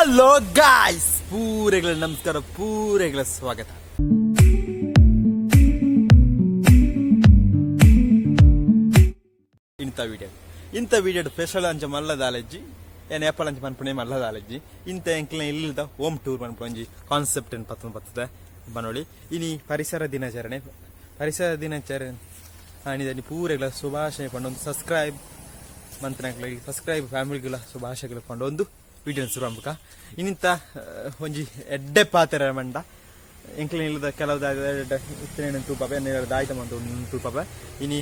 Hello guys, ಪೂರೆಗಳ ನಮಸ್ಕಾರ, ಪೂರೆಗಳ ಸ್ವಾಗತ. ಇಂಥ ವಿಡಿಯೋ ಸ್ಪೆಷಲ್ ಅಂಚ ಮಲ್ಲದಾಲಜ್ಜಿ ಏನ್ ಏಪಲ್ ಅಂಚ ಮನ್ಪುಣೆ ಮಲ್ಲದಾಲಜ್ಜಿ ಇಂಥ ಎಂಕ್ಲ ಇಲ್ಲದ ಹೋಮ್ ಟೂರ್ ಮನ್ಪುಂಜಿ ಕಾನ್ಸೆಪ್ಟ್ ಏನು ಪತ್ತದ ಬನ್ನೋಳಿ. ಇನಿ ಪರಿಸರ ದಿನಾಚರಣೆ ಅನಿದ ಪೂರೆಗಳ ಶುಭಾಶಯ ಪಂಡ ಒಂದು ಸಬ್ಸ್ಕ್ರೈಬ್ ಮಂತ್ರಿ ಸಬ್ಸ್ಕ್ರೈಬ್ ಫ್ಯಾಮಿಲಿಗಳ ಶುಭಾಶಯಗಳು ಪಂಡ ಒಂದು ವಿಡಿಯೋ ಶುರು ಇನ್ನಿಂತ ಒಂಜಿ ಎಡ್ಡೆ ಪಾತ್ರ ಮಂಡ ಎಂಕ್ಲ ಇಲ್ಲದ ಕೆಲವು ತೂಪಾಪ ದಾಯ್ತ ಮಂದು ತೂಪಾಪ ಇನಿ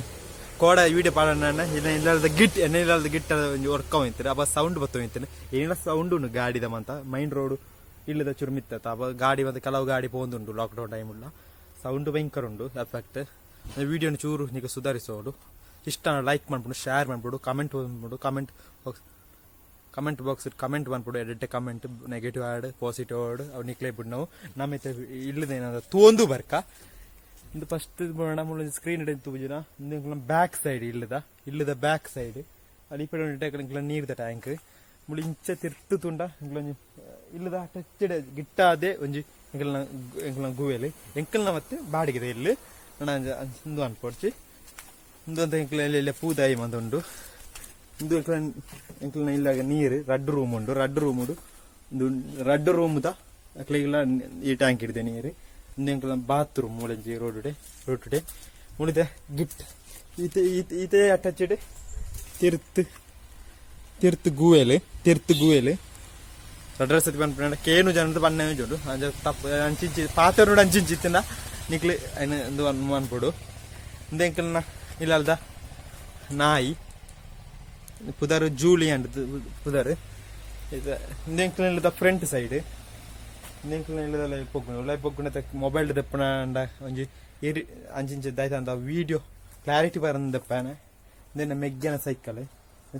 ಕೋಡ ವಿಡಿಯೋ ಪಾಡಣ್ಣ ಇಲ್ಲದ ಗಿಟ್ ಇಲ್ಲದ ಗಿಟ್ ವರ್ಕ್ ಹೋಗ್ತಾರೆ ಅಪ್ಪ ಸೌಂಡ್ ಬತ್ತ ಹೋಗ್ತೇನೆ ಏನ ಸೌಂಡ್ ಉಂಡು ಗಾಡಿದ ಮಂತ ಮೈನ್ ರೋಡ್ ಇಲ್ಲದ ಚುರುಮಿತ್ತ ಅಪ್ಪ ಗಾಡಿ ಮತ್ತೆ ಕೆಲವು ಗಾಡಿ ಪೋಂದುಂಡು ಲಾಕ್ಡೌನ್ ಟೈಮ್ ಉಳ್ಳ ಸೌಂಡ್ ಭಯಂಕರ ಉಂಡು ಎಫೆಕ್ಟ್ ವಿಡಿಯೋನ ಚೂರು ನಿಮಗೆ ಸುಧಾರಿಸೋಡು. ಇಷ್ಟ ಲೈಕ್ ಮಾಡ್ಬಿಡು, ಶೇರ್ ಮಾಡ್ಬಿಡು, ಕಮೆಂಟ್ ಬಂದ್ಬಿಡು, ಕಮೆಂಟ್ ಬಾಕ್ಸ್ ಕಮೆಂಟ್ ಬಂದ್ಬಿಡು. ಎಡ್ಡೆ ಕಮೆಂಟ್ ನೆಗೆಟಿವ್ ಆಡ್ ಪಾಸಿಟಿವ್ ಆಡ್ ಅವು ನಿಕ್ಲೇ ಬಿಡು. ನಾವು ನಮ್ಮೈತೆ ಇಲ್ಲದ ಏನಾದ್ರು ತೋಂದು ಬರ್ಕ ಇದು ಫಸ್ಟ್ ನಮ್ಮ ಸ್ಕ್ರೀನ್ ಇಡ ತೂಜಿನ ಬ್ಯಾಕ್ ಸೈಡ್ ಇಲ್ಲದ ಬ್ಯಾಕ್ ಸೈಡ್ ಅಲ್ಲಿ ಇಪ್ಪಡ ನೀರ್ದ ಟ್ಯಾಂಕ್ ಮುಳಿ ಇಂಚ ತಿರ್ತು ತುಂಡ ಇಲ್ಲದ ಟಚ್ ಗಿಟ್ಟಾದೆ ಒಂಜಿ ಎಂಕಲ್ನ ಗೂವೆಲಿ ಎಂಕಲ್ನ ಮತ್ತೆ ಬಾಡಿಗೆ ಇಲ್ಲಿ ಇಂದು ಅನ್ಪೋಡ್ಚಿ ಇಂದು ಅಂತ ಎಂಕಲ ಪೂದಾಯಿ ಮಂದುಂಡು ಇಂದು ಎಂಕಲ್ನ ಇಲ್ಲಾಗ ನೀರು ರಡ್ಡು ರೂಮ್ ಉಂಡು ಒಂದು ರಡ್ಡು ರೂಮ್ದ ಅಕ್ಲಿಗೆಲ್ಲ ಈ ಟ್ಯಾಂಕ್ ಹಿಡಿದೆ ನೀರು ಇಂದು ಎಂಕಲ್ನ ಬಾತ್ರೂಮ್ ಮುಳಂಜಿ ರೋಟುಡೆ ಮುಳಿದ ಗಿಟ್ ಈತೆ ಅಟಚ್ಚಿಡೆ ತಿರ್ತು ಗೂವೆಲಿ ರಡ್ರ ಸತಿ ಬಂದ್ಬಿಡ ಕೇನು ಜನದ ಬಣ್ಣ ಜೋಡು ತಪ್ಪು ಅಂಚಿಂಚಿ ಪಾತ್ರ ಅಂಚಿಂಚಿತ್ತಿನ ನಿಕ್ಲಿ ಅಯ್ನ ಒಂದು ಅನ್ಪೋಡು. ಇಂದ ಎಂಕಲ್ನ ಇಲ್ಲದ ನಾಯಿ ಪುದರ್ ಜೂಲಿ ಅಂಡ್ ಪುದರ್ ಇಂದೆಂಕಲ್ನ ಇಲ್ಲದ ಫ್ರಂಟ್ ಸೈಡ್ ಇಂದೆಂಕಲ್ನ ಇಲ್ಲದ ಲೈಪೊಗ್ಗುಣ ಮೊಬೈಲ್ ದಪ್ಪಣ ಒಂಜಿ ಅಂಚಿಂಚ ದಾಯ್ತ ವಿಡಿಯೋ ಕ್ಲಾರಿಟಿ ಬರಂದಪ್ಪನ ಇಂದೆನ ಮೆಗ್ಗನ ಸೈಕಲ್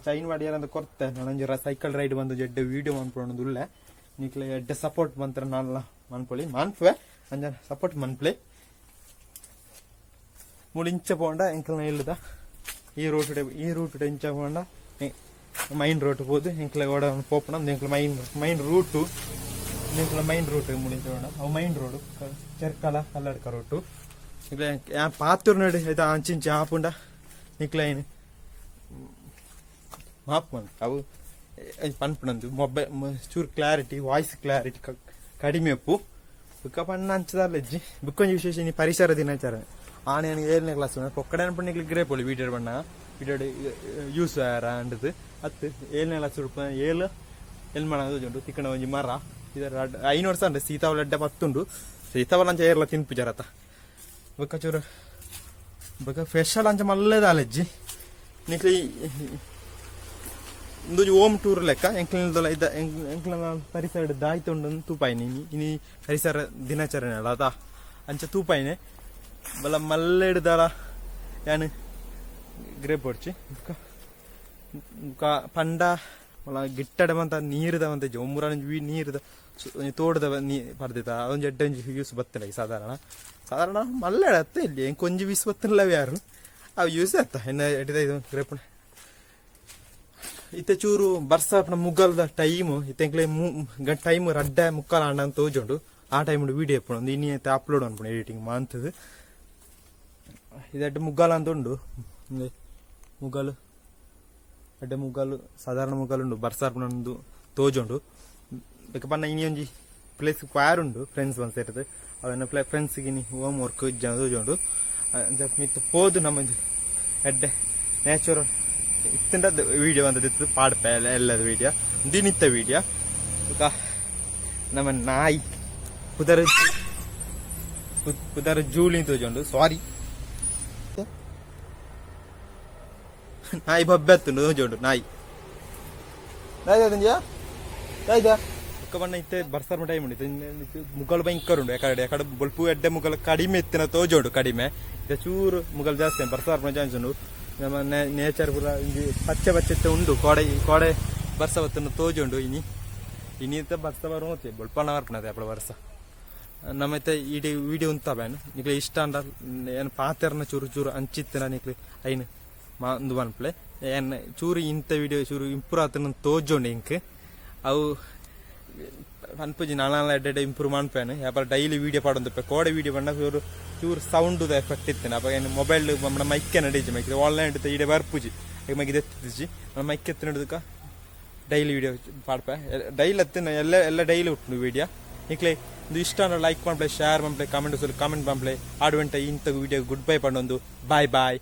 ಚೈನ್ ಮಾಡಿಯಾರಂತ ಕೊರ್ತೆ ನಂಜ ಸೈಕಲ್ ರೈಡ್ ಬಂದು ಎಡ್ಡೆ ವಿಡಿಯೋ ಮನ್ಪೊಂದುಲ್ಲ ನಿಕ್ಲೆ ಎಡ್ಡೆ ಸಪೋರ್ಟ್ ಮಂತ್ರ ನಾನು ಮನ್ಪೊಳಿ ಮನ್ಪುವೆ ಅಂಜ ಸಪೋರ್ಟ್ ಮನ್ಪ್ಲೆ ಮುಳಿಂಚ ಪೋಂಡ ಎಂಕಲ್ನ ಇಲ್ಲದ ಈ ರೂಟ್ ಇಂಚ ಪೋಂಡ ಮೈನ್ ರೋಟ್ ಹೋದು ಎಂಕ್ಲ ಓಡ ಪೋಪಣ ಎಂಕ್ಲ ಮೈನ್ ರೂಟು ಎಂಕ್ಲ ಮೈನ್ ರೂಟ್ ಮುಳಿಂಚ ಪೋಂಡ ಅವು main road ಚೆರ್ಕಲ Kalladka row ಇಕ್ಲ Pathur ನಡಿ ಆಯ್ತಾ ಅಂಚಿಂಚ ಆಪುಂಡ ನಿಕ್ಲ ಏನು ಮಾಪ್ ಅವು ಪನ್ಪುಣಂದು ಮೊಬೈಲ್ ಚೂರು ಕ್ಲಾರಿಟಿ ವಾಯ್ಸ್ ಕ್ಲಾರಿಟಿ ಕಡಿಮೆ ಉಪ್ಪು ಬುಕ್ಕ ಪಣ್ಣ ಹಂಚದಲ್ಲಜ್ಜಿ ಬುಕ್ಕೊಂಜಿ ವಿಶೇಷ ನೀ ಪರಿಸರ ದಿನಾಚರಣೆ ಆನೆ ನನಗೆ 7ನೇ ಕ್ಲಾಸ್ ಪೊಕ್ಕಡೆ ಅನ್ಪಣ್ಣಿಗೆ ಗ್ರೇಪೊಳಿ ವಿಡಿಯೋ ಬಣ್ಣ ವಿಡಿಯೋ ಯೂಸ್ ಅಂಡದು ಹತ್ತು 7ನೇ ಕ್ಲಾಸ್ ಏಳು ಎಲ್ಲಿ ಮಾಡೋದು ತಿಕ್ಕಣ ಒಂಜಿ ಮರ ಇದರ 500 ವರ್ಷ ಅಂದ್ರೆ ಸೀತಾವಳ ಅಡ್ಡ ಮತ್ತುಂಡು ಸೀತಾವಳ ಅಂಚ ಏರ್ಲ ತಿನ್ಪು ಜರತ ಬುಕ್ಕ ಚೂರು ಬುಕ್ಕ ಸ್ಪೆಷಲ್ ಅಂಚ ಮಲ್ಲೇದ ಅಲಜ್ಜಿ ನಿಕ್ಲಿ ಒಂದು ಹೋಮ್ ಟೂರ್ ಲೆಕ್ಕ ಎಂಕ್ಲ ಪರಿಸರ ದಾಯ್ತೊಂಡು ತೂಪಾಯಿನಿ ಇನಿ ಪರಿಸರ ದಿನಾಚರಣೆ ಅಲ್ಲ ಅದ ಅಂಚ ತೂಪಾಯಿನೆ ಬಲ ಮಲ್ಲ ಹಿಡ್ದಾಳ ಏನು ಗ್ರೇಪ್ ಹೊಡ್ಚಿ ಪಂಡ ಮಲ ಗಿಟ್ಟಡ ಮಂತ ನೀರ್ದವಂತ ಒಮ್ಮೂರ ನೀರ್ದ ತೋಡದ ಪಡೆದಿತ್ತ ಅದೊಂದು ಎಡ್ಡೆ ಯೂಸ್ ಬತ್ತಿಲ್ಲ ಸಾಧಾರಣ ಮಲ್ಲ ಎಡತ್ತೆ ಇಲ್ಲಿ ಹೆಂಗೆ ಕೊಂಜಿ ವೀಸ್ ಬತ್ತಿಲ್ಲವ ಯಾರು ಅವು ಯೂಸ್ ಆಯ್ತಾ ಇನ್ನು ಎಡಿದ ಇದು ಗ್ರೇಪ್ ಇತ್ತೆ ಚೂರು ಬರ್ಸಪ್ನ ಮುಗ್ಗಲ್ದ ಟೈಮು ಇತ್ತೆಂಕ್ಲೆ ಟೈಮ್ ರಡ್ಡ ಮುಕ್ಕಾಲ ಅಣ್ಣ ಅಂತ ತೋಜುಂಡು ಆ ಟೈಮ್ ವಿಡಿಯೋ ಎಪ್ಪುಂಡು ಇನ್ನಿ ಅಪ್ಲೋಡ್ ಅನ್ಪುಂಡು ಎಡಿಟಿಂಗ್ ಮಾಂತದ್ದು ಇದೆಡ್ಡೆ ಮುಗ್ಗಾಲ ಅಂತ ಉಂಡು ಮುಗ್ಗಾಲು ಎಡ್ಡೆ ಮುಗ್ಗಾಲು ಸಾಧಾರಣ ಮುಗ್ಗಾಲು ಉಂಡು ಬರ್ಸಾರ್ಪುನೊಂದು ತೋಜುಂಡು ಬೇಕಾ ಪನ್ನ ಇನಿ ಒಂಜಿ ಪ್ಲೇಸ್ ಕ್ವಾರ್ ಉಂಡು ಫ್ರೆಂಡ್ಸ್ ಬಂದು ಸೇರ್ತದೆ ಅವನ್ನ ಫ್ರೆಂಡ್ಸ್ಗೆ ಇನಿ ಹೋಮ್ ವರ್ಕ್ ಜನ ತೋಜುಂಡು ಮಿತ್ತು ಪೋದು ನಮ್ಮದು ಎಡ್ಡೆ ನ್ಯಾಚುರಲ್ ಇತ್ತಿಂದ ವಿಡಿಯೋ ಬಂದದಿತ್ತು ಪಾಡ್ಪ ಎಲ್ಲದ ವಿಡಿಯೋ ದಿನಿತ್ತ ವಿಡಿಯೋ ನಮ್ಮ ನಾಯಿ ಪುದರ ಜೂಲಿ ತೋಜುಂಡು ಸಾರಿ ನಾಯಿ ಬಬ್ಬೆತ್ತು ತೋಜುಂಡು ನಾಯಿ ಬಣ್ಣ ಇತ್ತೆ ಬರ್ಸಾರ ಟೈಮ್ ಉಂಟು ಮುಗಲ್ ಭಯಂಕರ ಉಂಡು ಯಾಕಡೆ ಬೊಲ್ಪು ಎಡ್ಡೆ ಮುಗಲ್ ಕಡಿಮೆ ಎತ್ತಿನ ತೋಜುಂಡು ಕಡಿಮೆ ಇದು ಚೂರು ಮುಗಲ್ ಜಾಸ್ತಿ ಬರ್ಸಾರ ಚಾನ್ಸ್ ಉಂಡು ನಮ್ಮ ನೇಚರ್ ಪೂರ ಪಚ್ಚೆ ಉಂಡು ಕೋಡೆ ಬರ್ಸ ಬತ್ತನ್ನು ತೋಜುಂಡು ಇನಿತ ಬರ್ಸ ಬರೋತ್ತೆ ಬೊಲ್ಪನ ಬರ್ಪಣದೆ ಅಪ್ಪಳ ಬರ್ಸ ನಮ್ಮೈತೆ ಇಡೀ ವಿಡಿಯೋ ಉಂತ ಬ್ಯಾನ್ ನಿಕ್ಲೆ ಇಷ್ಟ ಅಂಡ ಏನು ಪಾತೆರ್ನ ಚೂರು ಅಂಚಿತ್ತಿನ ನಿಕ್ಲೆ ಐನ್ ಒಂದು ಬನ್ಪ್ಲೆ ಏನು ಚೂರು ಇಂಥ ವಿಡಿಯೋ ಚೂರು ಇಂಪ್ರೂವ್ ಆತನ ತೋಜುಂಡು ಇಂಕ್ ಅವು ಅನ್ಪುಜಿ ನಾಳೆ ಎಡ್ಡೆ ಇಂಪ್ರೂವ್ ಮಾಡ್ಪೇನೆ ಯಾಪರ ಡೈಲಿ ವೀಡಿಯೋ ಪಾಡೊಂದು ಕೋಡೆ ವೀಡಿಯೋ ಬಂದ ಚೂರು ಸೌಂಡ್ ಎಫೆಕ್ಟ್ ಇತ್ತೇನೆ ಅಪ್ಪ ಏನು ಮೊಬೈಲ್ ನಮ್ಮ ಮೈಕ್ಕೆ ನಡೀಜಿ ಮೈಕ್ ಆನ್ಲೈನ್ ಇಡ್ತಾ ಈಡೆ ಬರ್ಪುಜಿ ಮೈಕ್ ಎತ್ತಿಜಿ ಮೈಕ್ ಎತ್ತಿ ನಡೆದಕ್ಕ ಡೈಲಿ ವೀಡಿಯೋ ಪಾಡ್ಪೆ ಡೈಲಿ ಎತ್ತಿನ ಎಲ್ಲ ಡೈಲಿ ಉಂಟು ವೀಡಿಯೋ ಈಕ್ಲೆ ಇದು ಇಷ್ಟ ಲೈಕ್ ಮಾಡ್ಪ್ಲೆ ಶೇರ್ ಮಾಡ್ಪ್ಲೆ ಕಾಮೆಂಟ್ ಮಾಡ್ಪ್ಲೆ ಆಡುವಂಟ ಇಂಥ ವೀಡಿಯೋ ಗುಡ್ ಬೈ ಪಂಡೊಂದು ಬಾಯ್ ಬಾಯ್.